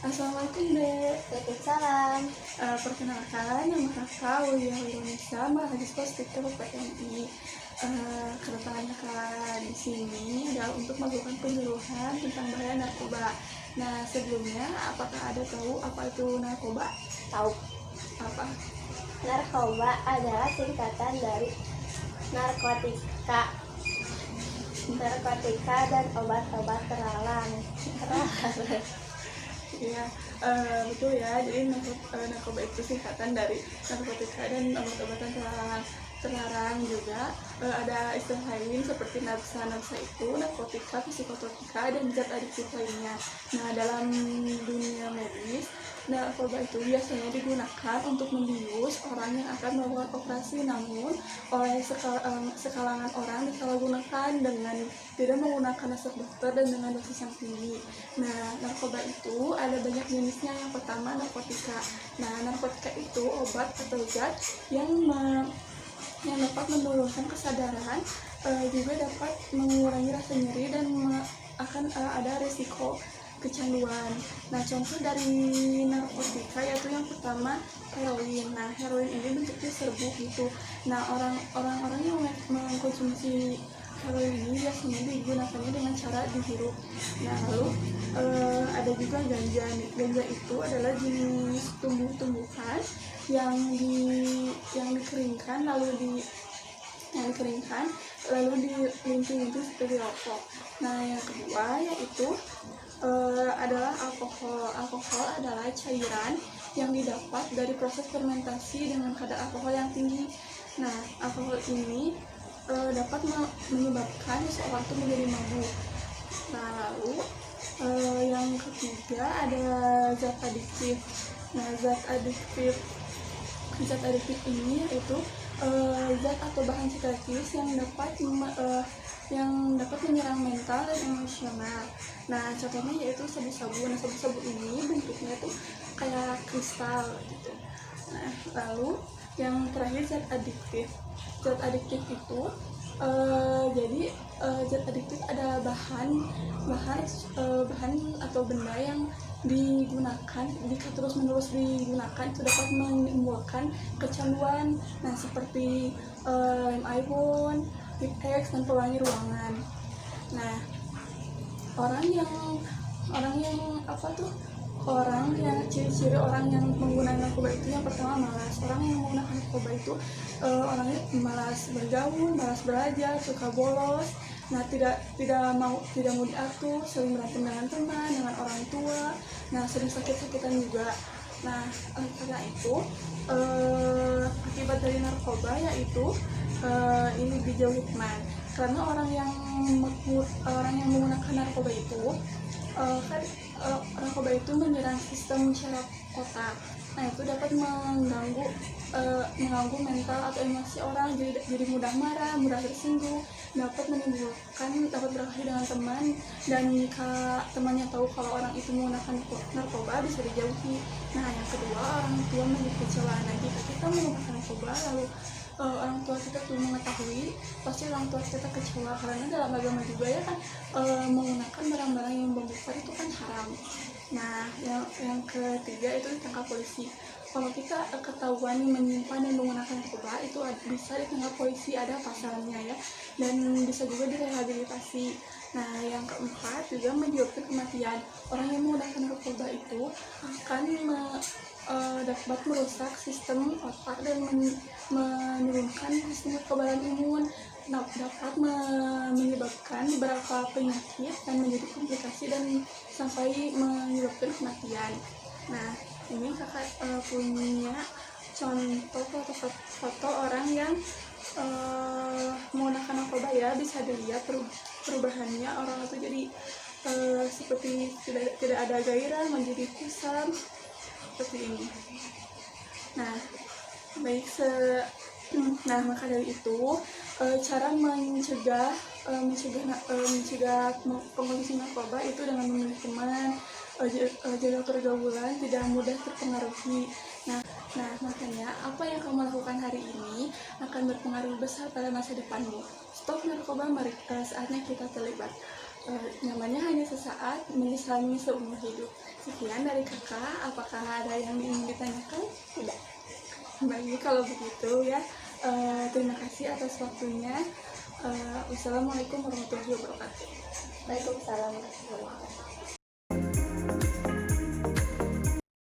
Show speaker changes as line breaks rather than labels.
Assalamualaikum Dek.
Waalaikumsalam.
Perkenalkan, nama kakak Wulia Nisa, mahasiswa Stikter PNI. Kedatangan kakak di sini adalah untuk melakukan penyuluhan tentang bahaya narkoba. Nah, sebelumnya, apakah ada tahu apa itu narkoba?
Tahu.
Apa?
Narkoba adalah singkatan dari narkotika dan obat-obat terlarang.
Iya, betul ya. Jadi narkoba itu singkatan dari narkotika dan obat-obatan terlarang juga. Ada istilah lain seperti narsa itu narkotika, psikotropika, dan zat adiktif lainnya. Nah, dalam dunia medis, narkoba itu biasanya digunakan untuk membius orang yang akan melakukan operasi, namun oleh sekalangan orang disalahgunakan dengan tidak menggunakan resep dokter dan dengan dosis yang tinggi. Nah, narkoba itu ada banyak jenisnya. Yang pertama, narkotika. Nah, narkotika itu obat atau zat yang dapat menurunkan kesadaran, juga dapat mengurangi rasa nyeri dan akan ada risiko kecanduan. Nah, contoh dari narkotika yaitu yang pertama heroin. Nah, heroin ini bentuknya serbuk gitu. Nah, orang-orang yang mengkonsumsi heroin ini biasanya digunakannya dengan cara dihirup. Nah, lalu ada juga ganja. Ganja itu adalah jenis tumbuh-tumbuhan yang dikeringkan lalu dilinting-linting seperti rokok. Nah, yang kedua yaitu adalah alkohol. Alkohol adalah cairan yang didapat dari proses fermentasi dengan kadar alkohol yang tinggi. Nah, alkohol ini dapat menyebabkan seseorang itu menjadi mabuk. Nah, lalu yang ketiga ada zat adiktif. Nah, zat adiktif ini yaitu zat atau bahan sintetis yang dapat menyerang mental dan emosional. Nah, contohnya yaitu sabu-sabu. Nah, sabu-sabu ini bentuknya tuh kayak kristal gitu. Nah, lalu yang terakhir zat adiktif. Zat adiktif itu jadi zat adiktif ada bahan atau benda yang digunakan jika terus-menerus digunakan itu dapat menimbulkan kecanduan. Nah, seperti lem iPhone, Lip X, dan pewangi ruangan. Nah, ciri-ciri orang yang menggunakan narkoba itu yang pertama malas. Orang yang menggunakan narkoba itu orangnya malas bergaul, malas belajar, suka bolos. Nah, tidak mau diatur, sering berantem dengan teman, dengan orang tua. Nah, sering sakit-sakitan juga. Nah, karena itu akibat dari narkoba yaitu ini Bijou Hikman. Karena orang yang menggunakan narkoba itu narkoba itu menyerang sistem syaraf otak. Nah, itu dapat mengganggu mental atau emosi orang, jadi mudah marah, mudah tersinggung, dapat berakhir dengan teman, dan jika temannya tahu kalau orang itu menggunakan narkoba bisa dijauhi. Nah, yang kedua, orang tua menjadi kecewa. Nah, jika kita menggunakan narkoba lalu orang tua kita tuh mengetahui, pasti orang tua kita kecewa, karena dalam agama juga ya kan menggunakan barang-barang yang membesar itu kan haram. Nah, yang ketiga itu ditangkap polisi. Kalau kita ketahuan menyimpan dan menggunakan narkoba itu bisa ditangkap polisi, ada pasalnya ya, dan bisa juga direhabilitasi. Nah, yang keempat juga menyebabkan kematian. Orang yang menggunakan narkoba itu akan dapat merusak sistem otak dan menurunkan sistem kekebalan imun. Dapat menyebabkan beberapa penyakit dan menjadi komplikasi dan sampai menyebabkan kematian. Nah, ini kakak punya contoh foto orang yang menggunakan narkoba ya, bisa dilihat perubahannya. Orang itu jadi seperti tidak ada gairah, menjadi kusam seperti ini. Nah, maka dari itu cara mencegah pengkonsumsi narkoba itu dengan memilih teman, jaga pergaulan, tidak mudah terpengaruhi. Nah, makanya apa yang kamu lakukan hari ini akan berpengaruh besar pada masa depanmu. Stop narkoba, mari saatnya kita terlibat. Nyamannya hanya sesaat, menyesalinya seumur hidup. Sekian dari kakak, apakah ada yang ingin ditanyakan?
Tidak.
Baik, kalau begitu ya, terima kasih atas waktunya. Wassalamualaikum warahmatullahi wabarakatuh.
Waalaikumsalam warahmatullahi wabarakatuh.